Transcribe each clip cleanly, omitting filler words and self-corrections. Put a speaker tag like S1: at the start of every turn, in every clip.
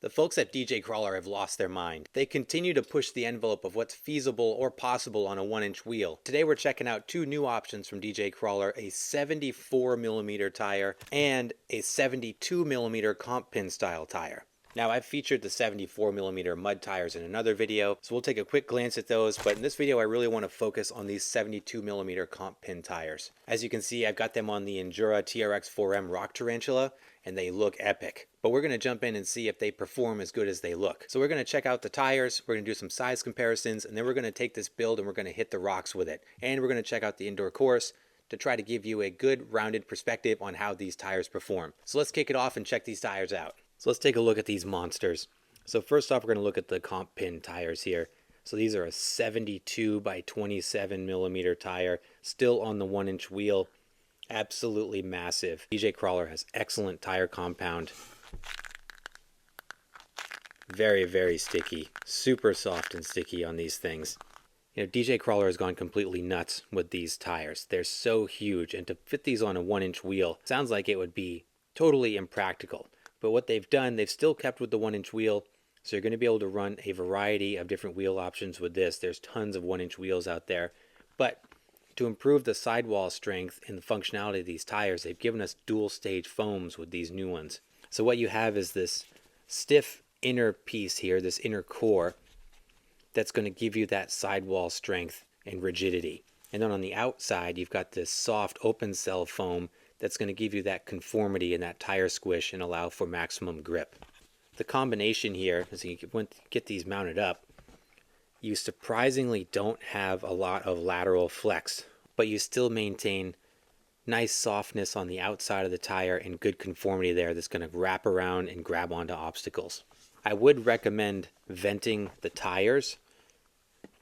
S1: The folks at DJ Crawler have lost their mind. They continue to push the envelope of what's feasible or possible on a 1-inch wheel. Today we're checking out two new options from DJ Crawler, a 74mm tire and a 72mm comp pin style tire. Now, I've featured the 74mm mud tires in another video, so we'll take a quick glance at those, but in this video I really want to focus on these 72mm comp pin tires. As you can see, I've got them on the Endura TRX4M Rock Tarantula, and they look epic. But we're going to jump in and see if they perform as good as they look. So we're going to check out the tires, we're going to do some size comparisons, and then we're going to take this build and we're going to hit the rocks with it. And we're going to check out the indoor course to try to give you a good rounded perspective on how these tires perform. So let's kick it off and check these tires out. So let's take a look at these monsters. So first off, we're going to look at the comp pin tires here. So these are a 72 by 27mm tire, still on the 1-inch wheel. Absolutely massive. DJ Crawler has excellent tire compound. Very, very sticky. Super soft and sticky on these things. You know, DJ Crawler has gone completely nuts with these tires. They're so huge, and to fit these on a 1-inch wheel sounds like it would be totally impractical. But what they've done, they've still kept with the 1-inch wheel, so you're going to be able to run a variety of different wheel options with this. There's tons of 1-inch wheels out there. But to improve the sidewall strength and the functionality of these tires, they've given us dual stage foams with these new ones. So what you have is this stiff inner piece here, this inner core, that's going to give you that sidewall strength and rigidity. And then on the outside, you've got this soft open cell foam that's going to give you that conformity and that tire squish and allow for maximum grip. The combination here, as you get these mounted up, you surprisingly don't have a lot of lateral flex, but you still maintain nice softness on the outside of the tire and good conformity there that's going to wrap around and grab onto obstacles. I would recommend venting the tires.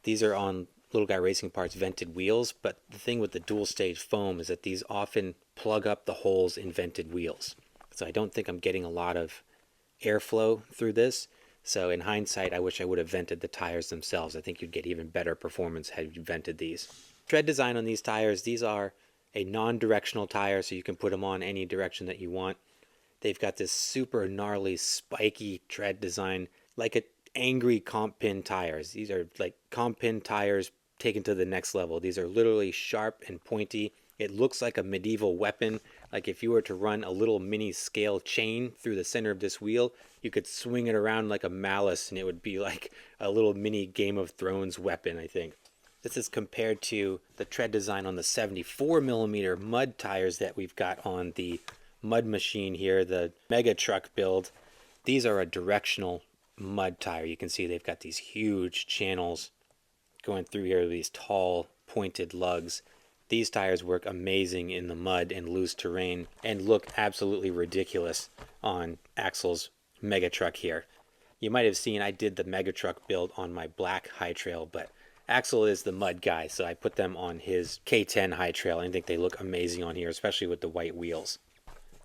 S1: These are on Little Guy Racing Parts vented wheels, but the thing with the dual stage foam is that these often plug up the holes in vented wheels. So I don't think I'm getting a lot of airflow through this. So in hindsight, I wish I would have vented the tires themselves. I think you'd get even better performance had you vented these. Tread design on these tires, these are a non-directional tire, so you can put them on any direction that you want. They've got this super gnarly, spiky tread design, like an angry comp pin tires. These are like comp pin tires taken to the next level. These are literally sharp and pointy. It looks like a medieval weapon. Like if you were to run a little mini scale chain through the center of this wheel, you could swing it around like a mallet and it would be like a little mini Game of Thrones weapon, I think. This is compared to the tread design on the 74mm mud tires that we've got on the mud machine here, the mega truck build. These are a directional mud tire. You can see they've got these huge channels going through here, these tall pointed lugs. These tires work amazing in the mud and loose terrain and look absolutely ridiculous on Axel's mega truck here. You might have seen I did the mega truck build on my black high trail, but Axel is the mud guy, so I put them on his K10 high trail. I think they look amazing on here, especially with the white wheels.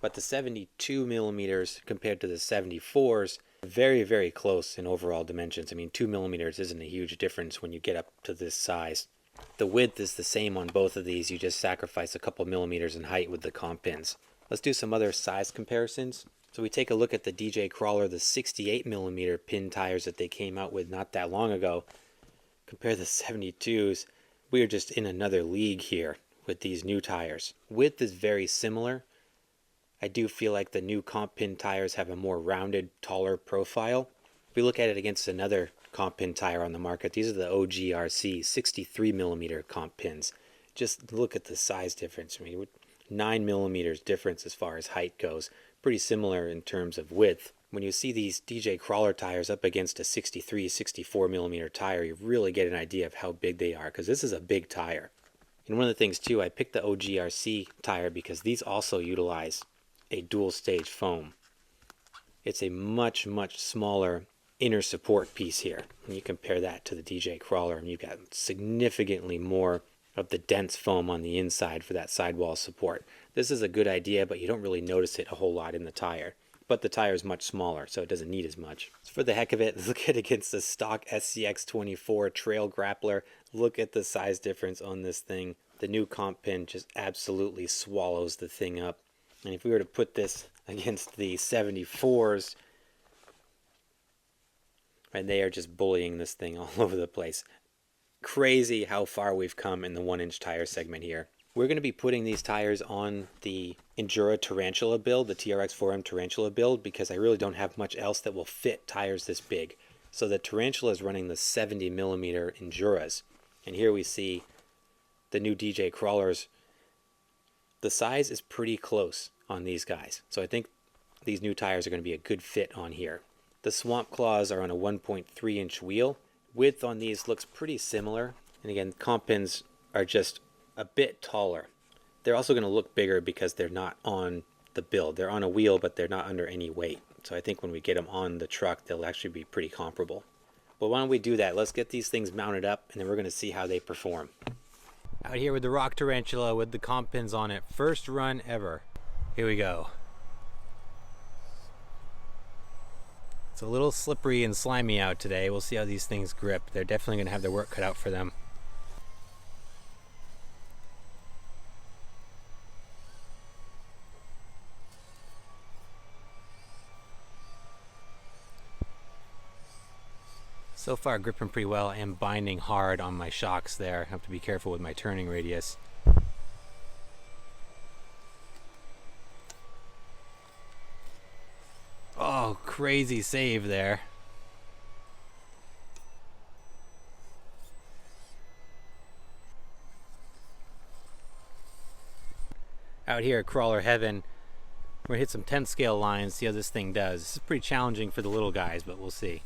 S1: But the 72mm compared to the 74s, very, very close in overall dimensions. I mean, 2mm isn't a huge difference when you get up to this size. The width is the same on both of these. You just sacrifice a couple millimeters in height with the comp pins. Let's do some other size comparisons. So we take a look at the DJ Crawler, the 68mm pin tires that they came out with not that long ago. Compare the 72s. We are just in another league here with these new tires. Width is very similar. I do feel like the new comp pin tires have a more rounded, taller profile. If we look at it against another comp pin tire on the market, these are the OGRC 63mm comp pins. Just look at the size difference. I mean, 9mm difference as far as height goes. Pretty similar in terms of width. When you see these DJ Crawler tires up against a 63, 64mm tire, you really get an idea of how big they are, because this is a big tire. And one of the things too, I picked the OGRC tire because these also utilize a dual stage foam. It's a much, much smaller inner support piece here. When you compare that to the DJ Crawler, and you've got significantly more of the dense foam on the inside for that sidewall support. This is a good idea, but you don't really notice it a whole lot in the tire. But the tire is much smaller, so it doesn't need as much. So for the heck of it, look at against the stock SCX24 Trail Grappler. Look at the size difference on this thing. The new comp pin just absolutely swallows the thing up. And if we were to put this against the 74s, And they are just bullying this thing all over the place. Crazy how far we've come in the 1-inch tire segment here. We're going to be putting these tires on the Endura Tarantula build, the TRX 4M Tarantula build, because I really don't have much else that will fit tires this big. So the Tarantula is running the 70mm Enduras. And here we see the new DJ Crawlers. The size is pretty close on these guys. So I think these new tires are going to be a good fit on here. The Swamp Claws are on a 1.3-inch wheel. Width on these looks pretty similar. And again, comp pins are just a bit taller. They're also going to look bigger because they're not on the build. They're on a wheel, but they're not under any weight. So I think when we get them on the truck, they'll actually be pretty comparable. But why don't we do that? Let's get these things mounted up, and then we're going to see how they perform. Out here with the Rock Tarantula with the comp pins on it. First run ever. Here we go. It's a little slippery and slimy out today. We'll see how these things grip. They're definitely going to have their work cut out for them. So far gripping pretty well. I am binding hard on my shocks there. I have to be careful with my turning radius. Oh, crazy save there. Out here at Crawler Heaven, we're gonna hit some 10 scale lines, see how this thing does. This is pretty challenging for the little guys, but we'll see.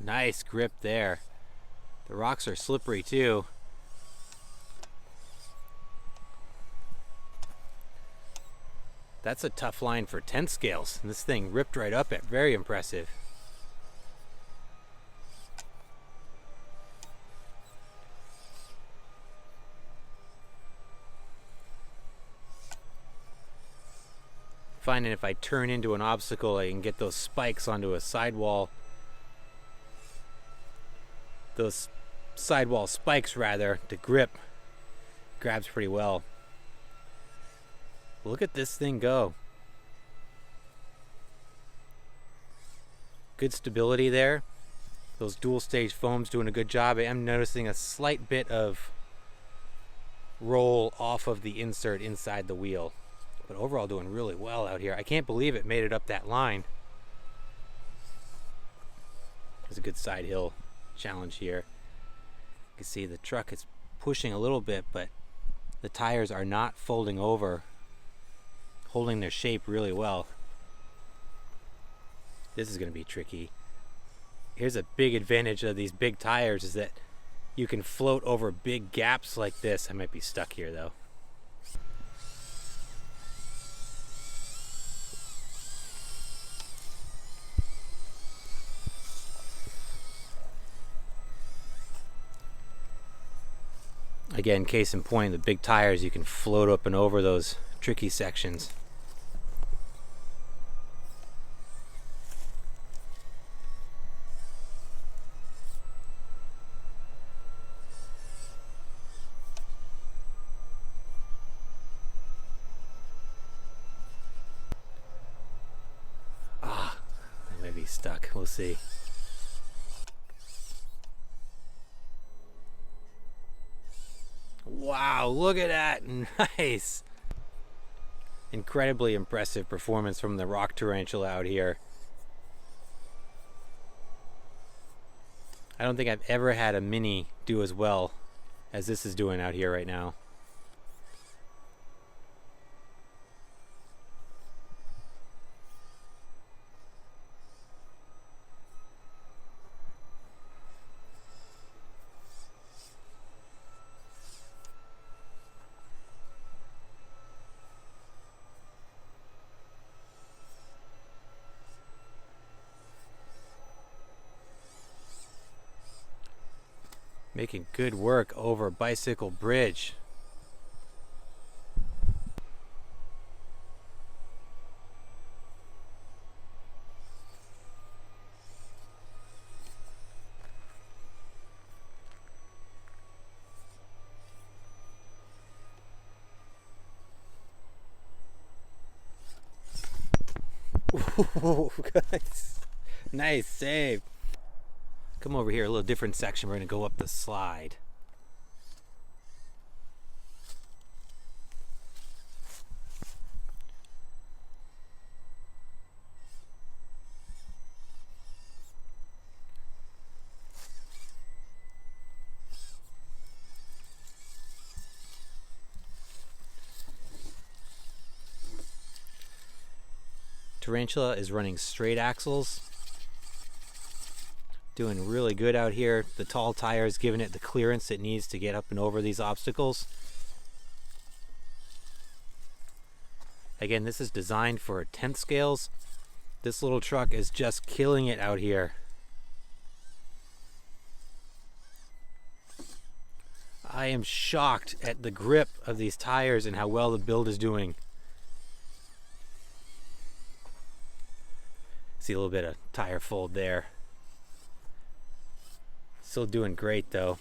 S1: Nice grip there. The rocks are slippery too. That's a tough line for 10 scales. And this thing ripped right up it. Very impressive. Finding if I turn into an obstacle, I can get those spikes onto a sidewall. Those sidewall spikes rather to grip. Grabs pretty well. Look at this thing go. Good stability there. Those dual stage foams doing a good job. I am noticing a slight bit of roll off of the insert inside the wheel, but overall doing really well out here. I can't believe it made it up that line. There's a good side hill challenge here. You can see the truck is pushing a little bit, but the tires are not folding over, holding their shape really well. This is going to be tricky. Here's a big advantage of these big tires is that you can float over big gaps like this. I might be stuck here though. Again, case in point, the big tires, you can float up and over those tricky sections. I may be stuck. We'll see. Wow, look at that. Nice. Incredibly impressive performance from the Rock Tarantula out here. I don't think I've ever had a Mini do as well as this is doing out here right now. Making good work over Bicycle Bridge. Ooh, guys. Nice save. Come over here, a little different section. We're going to go up the slide. Tarantula is running straight axles. Doing really good out here. The tall tire is giving it the clearance it needs to get up and over these obstacles. Again, this is designed for 10th scales. This little truck is just killing it out here. I am shocked at the grip of these tires and how well the build is doing. See a little bit of tire fold there. Still doing great though.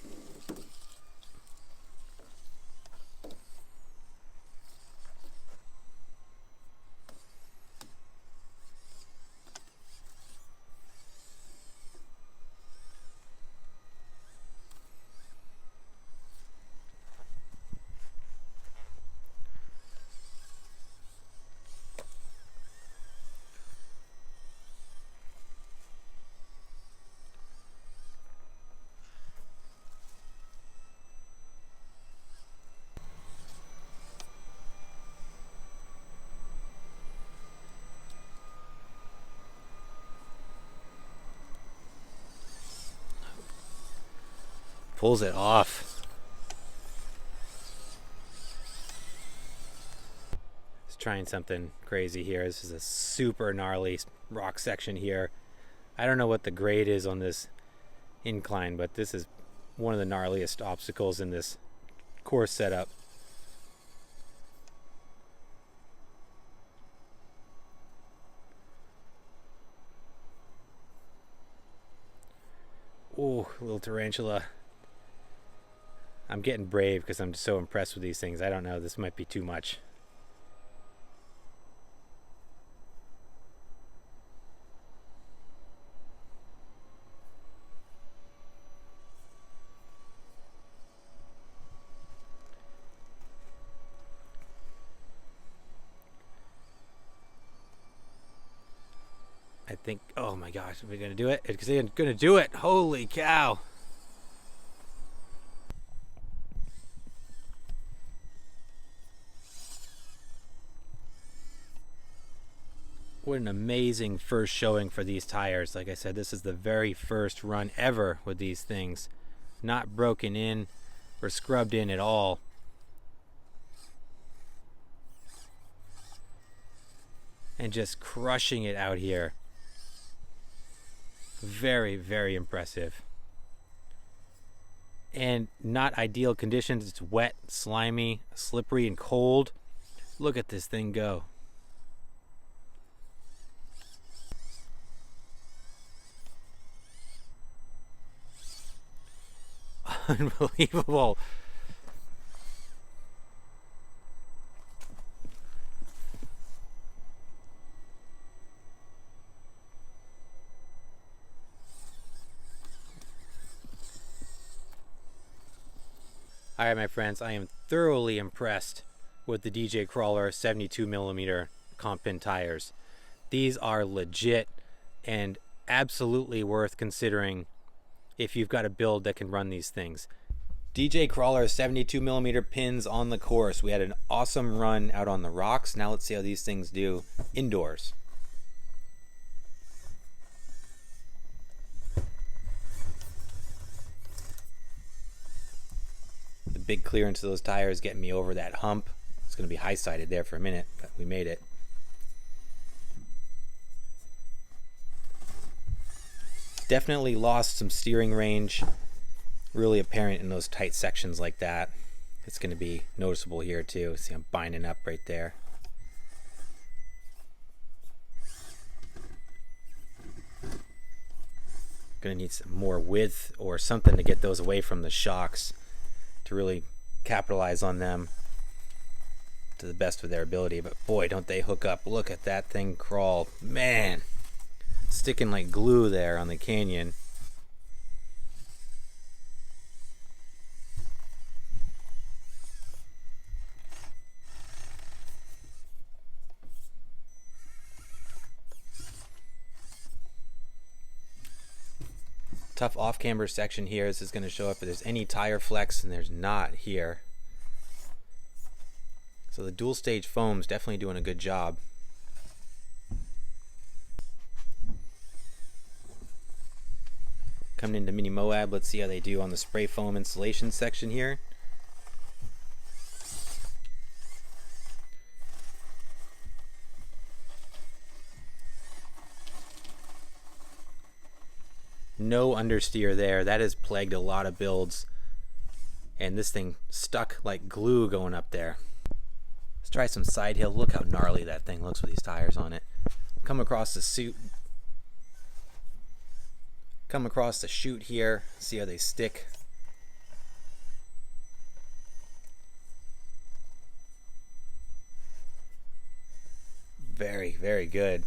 S1: Pulls it off. It's trying something crazy here. This is a super gnarly rock section here. I don't know what the grade is on this incline, but this is one of the gnarliest obstacles in this course setup. Ooh, little tarantula. I'm getting brave because I'm so impressed with these things. I don't know, this might be too much. I think, oh my gosh, are we gonna do it? Because they're gonna do it. Holy cow. What an amazing first showing for these tires. Like I said, this is the very first run ever with these things. Not broken in or scrubbed in at all. And just crushing it out here. Very, very impressive. And not ideal conditions. It's wet, slimy, slippery, and cold. Look at this thing go. Unbelievable. All right, my friends, I am thoroughly impressed with the DJ Crawler 72mm comp pin tires. These are legit and absolutely worth considering if you've got a build that can run these things. DJ Crawler 72mm pins on the course. We had an awesome run out on the rocks. Now let's see how these things do indoors. The big clearance of those tires getting me over that hump. It's going to be high-sided there for a minute, but we made it. Definitely lost some steering range Really apparent in those tight sections like that. It's going to be noticeable here too. See, I'm binding up right there. Going to need some more width or something to get those away from the shocks to really capitalize on them to the best of their ability. But boy, don't they hook up. Look at that thing crawl. Man, sticking like glue there on the canyon. Tough off-camber section here. This is going to show up if there's any tire flex, and there's not here. So the dual stage foam's definitely doing a good job. Coming into Mini Moab, let's see how they do on the spray foam insulation section here. No understeer there. That has plagued a lot of builds. And this thing stuck like glue going up there. Let's try some side hill. Look how gnarly that thing looks with these tires on it. Come across the chute. Come across the chute here. See how they stick. Very, very good.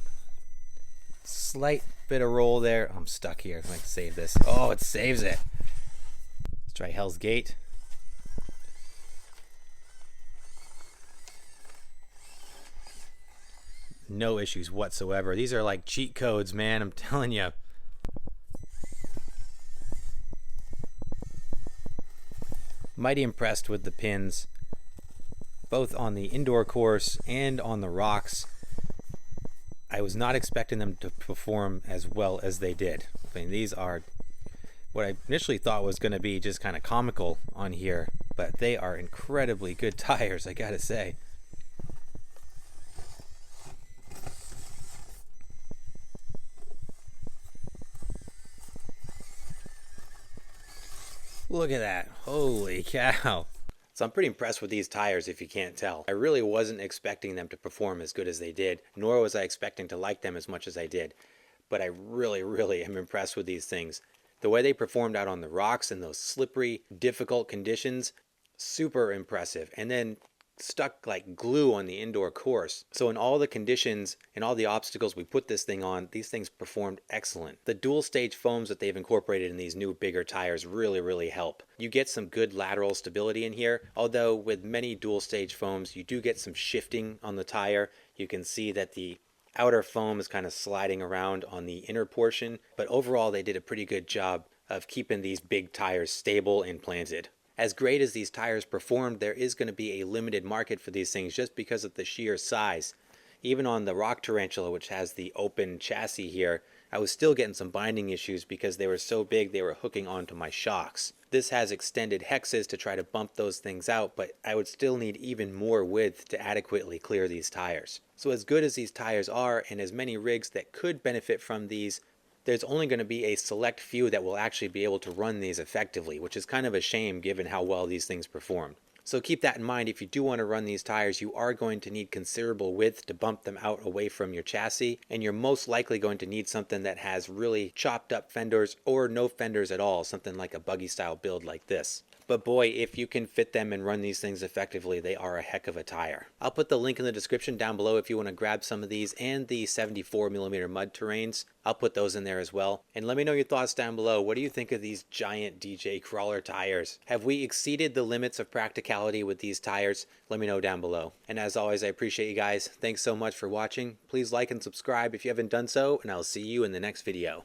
S1: Slight bit of roll there. I'm stuck here. I might save this. Oh, it saves it. Let's try Hell's Gate. No issues whatsoever. These are like cheat codes, man. I'm telling you. Mighty impressed with the pins, both on the indoor course and on the rocks. I was not expecting them to perform as well as they did. I mean, these are what I initially thought was going to be just kind of comical on here, but they are incredibly good tires, I gotta say. Look at that. Holy cow. So I'm pretty impressed with these tires, if you can't tell. I really wasn't expecting them to perform as good as they did, nor was I expecting to like them as much as I did. But I really am impressed with these things. The way they performed out on the rocks in those slippery, difficult conditions, super impressive. And then stuck like glue on the indoor course. So in all the conditions and all the obstacles we put this thing on, these things performed excellent. The dual stage foams that they've incorporated in these new bigger tires really help. You get some good lateral stability in here, although with many dual stage foams you do get some shifting on the tire. You can see that the outer foam is kind of sliding around on the inner portion, but overall they did a pretty good job of keeping these big tires stable and planted. As great as these tires performed, there is going to be a limited market for these things just because of the sheer size. Even on the Rock Tarantula, which has the open chassis here, I was still getting some binding issues because they were so big they were hooking onto my shocks. This has extended hexes to try to bump those things out, but I would still need even more width to adequately clear these tires. So as good as these tires are, and as many rigs that could benefit from these, there's only going to be a select few that will actually be able to run these effectively, which is kind of a shame given how well these things performed. So keep that in mind. If you do want to run these tires, you are going to need considerable width to bump them out away from your chassis, and you're most likely going to need something that has really chopped up fenders or no fenders at all, something like a buggy style build like this. But boy, if you can fit them and run these things effectively, they are a heck of a tire. I'll put the link in the description down below if you want to grab some of these and the 74mm mud terrains. I'll put those in there as well. And let me know your thoughts down below. What do you think of these giant DJ crawler tires? Have we exceeded the limits of practicality with these tires? Let me know down below. And as always, I appreciate you guys. Thanks so much for watching. Please like and subscribe if you haven't done so, and I'll see you in the next video.